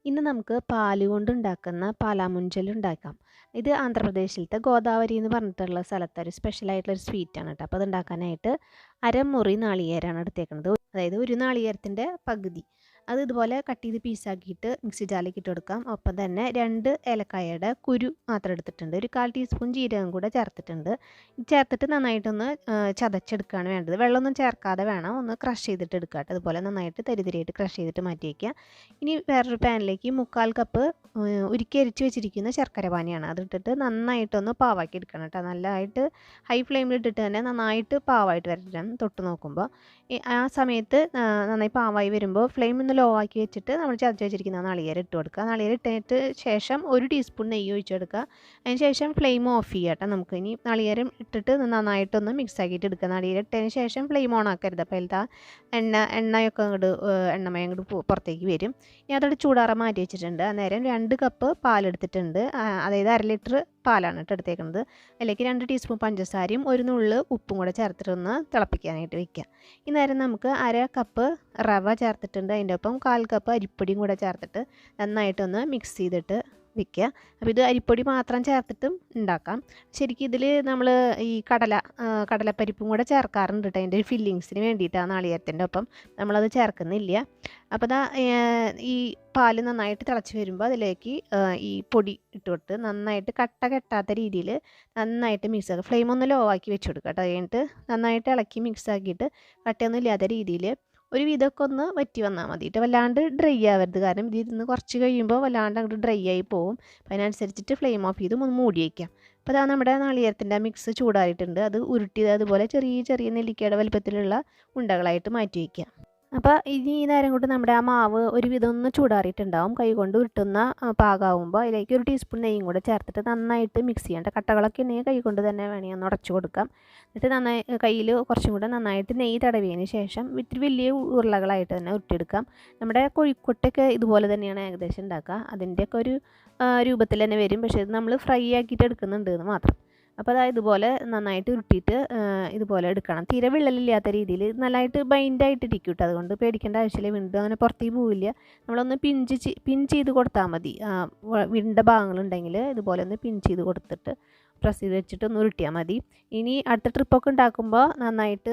ഇന്ന് നമുക്ക് പാല് കൊണ്ടുണ്ടാക്കുന്ന പാലാമുഞ്ചൽ ഉണ്ടാക്കാം. ഇത് ആന്ധ്രാപ്രദേശിലത്തെ ഗോദാവരി എന്ന് പറഞ്ഞിട്ടുള്ള സ്ഥലത്തെ ഒരു സ്പെഷ്യലായിട്ടുള്ളൊരു സ്വീറ്റാണ് കേട്ടോ. അപ്പോൾ അത് ഉണ്ടാക്കാനായിട്ട് അരമുറി നാളികേരമാണ് എടുത്തേക്കുന്നത്. അതായത് ഒരു നാളികേരത്തിൻ്റെ പകുതി. അത് ഇതുപോലെ കട്ട് ചെയ്ത് പീസാക്കിയിട്ട് മിക്സി ജാറിലേക്ക് ഇട്ട് കൊടുക്കാം. ഒപ്പം തന്നെ 2 ഏലക്കായയുടെ കുരു മാത്രം എടുത്തിട്ടുണ്ട്. ഒരു 1/4 ടീസ്പൂൺ ജീരകം കൂടെ ചേർത്തിട്ടുണ്ട്. ചേർത്തിട്ട് നന്നായിട്ടൊന്ന് ചതച്ചെടുക്കുകയാണ് വേണ്ടത്. വെള്ളമൊന്നും ചേർക്കാതെ വേണം, ഒന്ന് ക്രഷ് ചെയ്തിട്ട് എടുക്കുക കേട്ടോ. അതുപോലെ നന്നായിട്ട് തരിതരിയായിട്ട് ക്രഷ് ചെയ്തിട്ട് മാറ്റി വയ്ക്കുക. ഇനി വേറൊരു പാനിലേക്ക് 3/4 കപ്പ് ഉരുക്കി അരിച്ച് വെച്ചിരിക്കുന്ന ശർക്കര പാനിയാണ്. അതിട്ടിട്ട് നന്നായിട്ടൊന്ന് പാവാക്കി എടുക്കണം കേട്ടോ. നല്ലതായിട്ട് ഹൈ ഫ്ലെയിമിൽ ഇട്ടിട്ട് തന്നെ നന്നായിട്ട് പാവായിട്ട് വരണം തൊട്ട് നോക്കുമ്പോൾ. ആ സമയത്ത് നന്നായി പാവായി വരുമ്പോൾ ഫ്ലെയിം ഒന്ന് ലോ ആക്കി വെച്ചിട്ട് നമ്മൾ ചതച്ച് വെച്ചിരിക്കുന്ന നാളികേരം ഇട്ട് കൊടുക്കുക. നാളികേരം ഇട്ടിട്ട് ശേഷം 1 ടീസ്പൂൺ നെയ്യ് ഒഴിച്ചെടുക്കുക. അതിന് ശേഷം ഫ്ലെയിം ഓഫ് ചെയ്യുക കേട്ടോ. നമുക്ക് ഇനി നാളികേരം ഇട്ടിട്ട് നന്നായിട്ടൊന്ന് മിക്സ് ആക്കിയിട്ട് എടുക്കുക. നാളികേരം ഇട്ടതിന് ശേഷം ഫ്ലെയിം ഓൺ ആക്കരുത്. അപ്പോൾ അതിലത്തെ എണ്ണയൊക്കെ എണ്ണമയം പുറത്തേക്ക് വരും. ഞാൻ അതോടെ ചൂടാറാൻ മാറ്റി വെച്ചിട്ടുണ്ട്. അന്നേരം 2 കപ്പ് പാലെടുത്തിട്ടുണ്ട്. അതായത് 1/2 ലിറ്റർ പാലാണ് കേട്ടോ എടുത്തേക്കുന്നത്. അതിലേക്ക് 2 ടീസ്പൂൺ പഞ്ചസാരയും 1 നുള്ള് ഉപ്പും കൂടെ ചേർത്തിട്ടൊന്ന് തിളപ്പിക്കാനായിട്ട് വെക്കുക. ഈ നേരം നമുക്ക് 1/2 കപ്പ് റവ ചേർത്തിട്ടുണ്ട്. അതിൻ്റെ ഒപ്പം 1/4 കപ്പ് അരിപ്പൊടിയും കൂടെ ചേർത്തിട്ട് നന്നായിട്ടൊന്ന് മിക്സ് ചെയ്തിട്ട് വെക്കുക. അപ്പോൾ ഇത് അരിപ്പൊടി മാത്രം ചേർത്തിട്ടും ഉണ്ടാക്കാം. ശരിക്കും ഇതിൽ നമ്മൾ ഈ കടലപ്പരിപ്പും കൂടെ ചേർക്കാറുണ്ട് കേട്ടോ. അതിൻ്റെ ഒരു ഫില്ലിങ്സിന് വേണ്ടിയിട്ടാണ് നാളികേരത്തിൻ്റെ ഒപ്പം നമ്മളത് ചേർക്കുന്നില്ല. അപ്പോൾ ഈ പാല് നന്നായിട്ട് തിളച്ച് വരുമ്പോൾ അതിലേക്ക് ഈ പൊടി ഇട്ട് കൊടുത്ത് നന്നായിട്ട് കട്ട കെട്ടാത്ത രീതിയിൽ നന്നായിട്ട് മിക്സ് ആക്കുക. ഫ്ലെയിം ഒന്ന് ലോ ആക്കി വെച്ച് കൊടുക്കുക കേട്ടോ. കഴിഞ്ഞിട്ട് നന്നായിട്ട് ഇളക്കി മിക്സ് ആക്കിയിട്ട് കട്ടയൊന്നും ഇല്ലാത്ത രീതിയിൽ ഒരു വിധമൊക്കെ ഒന്ന് വറ്റി വന്നാൽ മതി കേട്ടോ. വല്ലാണ്ട് ഡ്രൈ ആവരുത്, കാരണം ഇതിരുന്ന് കുറച്ച് കഴിയുമ്പോൾ വല്ലാണ്ട് അങ്ങോട്ട് ഡ്രൈ ആയി പോവും. അപ്പോൾ അതിനനുസരിച്ചിട്ട് ഫ്ലെയിം ഓഫ് ചെയ്ത് ഒന്ന് മൂടി വയ്ക്കാം. അപ്പോൾ അതാ നമ്മുടെ നാളികേരത്തിൻ്റെ മിക്സ് ചൂടായിട്ടുണ്ട്. അത് ഉരുട്ടിയത് അതുപോലെ ചെറിയ ചെറിയ നെല്ലിക്കയുടെ വലുപ്പത്തിലുള്ള ഉണ്ടകളായിട്ട് മാറ്റി വയ്ക്കുക. അപ്പോൾ ഇനി ഈ നേരം കൊണ്ട് നമ്മുടെ ആ മാവ് ഒരുവിധം ഒന്ന് ചൂടാറിയിട്ടുണ്ടാവും. കൈ കൊണ്ട് ഉരുട്ടുന്ന പാകമാകുമ്പോൾ അതിലേക്ക് 1 ടീസ്പൂൺ നെയ്യും കൂടെ ചേർത്തിട്ട് നന്നായിട്ട് മിക്സ് ചെയ്യേണ്ട. കട്ടകളൊക്കെ ഉണ്ടെങ്കിൽ കൈ കൊണ്ട് തന്നെ വേണമെങ്കിൽ ഒന്ന് ഉടച്ചു കൊടുക്കാം. എന്നിട്ട് നന്നായി കയ്യിൽ കുറച്ചും കൂടെ നന്നായിട്ട് നെയ്യ് തടവിയതിന് ശേഷം ഇത്തിരി വലിയ ഉരുളകളായിട്ട് തന്നെ ഉരുട്ടിയെടുക്കാം. നമ്മുടെ കോഴിക്കോട്ടൊക്കെ ഇതുപോലെ തന്നെയാണ് ഏകദേശം ഉണ്ടാക്കുക. അതിൻ്റെയൊക്കെ ഒരു രൂപത്തിൽ തന്നെ വരും. പക്ഷേ ഇത് നമ്മൾ ഫ്രൈ ആക്കിയിട്ട് എടുക്കുന്നുണ്ട് എന്ന് മാത്രം. അപ്പോൾ അതായത് ഇതുപോലെ നന്നായിട്ട് ഉരുട്ടിയിട്ട് ഇതുപോലെ എടുക്കണം. തീരെ വിള്ളലില്ലാത്ത രീതിയിൽ നല്ലതായിട്ട് ബൈൻഡായിട്ടിരിക്കും കേട്ടോ. അതുകൊണ്ട് പേടിക്കേണ്ട ആവശ്യമില്ല. വിണ്ട് അങ്ങനെ പുറത്തേക്ക് പോവില്ല. നമ്മളൊന്ന് പിൻ ചെയ്ത് കൊടുത്താൽ മതി. വിണ്ട ഭാഗങ്ങളുണ്ടെങ്കിൽ ഇതുപോലെ ഒന്ന് പിൻ ചെയ്ത് കൊടുത്തിട്ട് പ്രസ് ചെയ്ത് വെച്ചിട്ട് ഒന്ന് ഉരുട്ടിയാൽ മതി. ഇനി അടുത്ത ട്രിപ്പൊക്കെ ഉണ്ടാക്കുമ്പോൾ നന്നായിട്ട്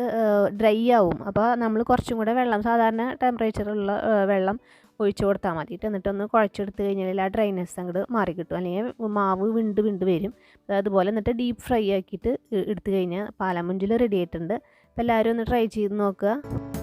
ഡ്രൈ ആവും. അപ്പോൾ നമ്മൾ കുറച്ചും കൂടെ വെള്ളം, സാധാരണ ടെമ്പറേച്ചറുള്ള വെള്ളം ഒഴിച്ച് കൊടുത്താൽ മതി. എന്നിട്ടൊന്ന് കുഴച്ചെടുത്ത് കഴിഞ്ഞാൽ ആ ഡ്രൈനെസ് അങ്ങോട്ട് മാറി കിട്ടും. അല്ലെങ്കിൽ മാവ് വിണ്ട് വരും. അതുപോലെ എന്നിട്ട് ഡീപ്പ് ഫ്രൈ ആക്കിയിട്ട് എടുത്തു കഴിഞ്ഞാൽ പാലാമുഞ്ചിൽ റെഡി ആയിട്ടുണ്ട്. അപ്പോൾ എല്ലാവരും ഒന്ന് ട്രൈ ചെയ്ത് നോക്കുക.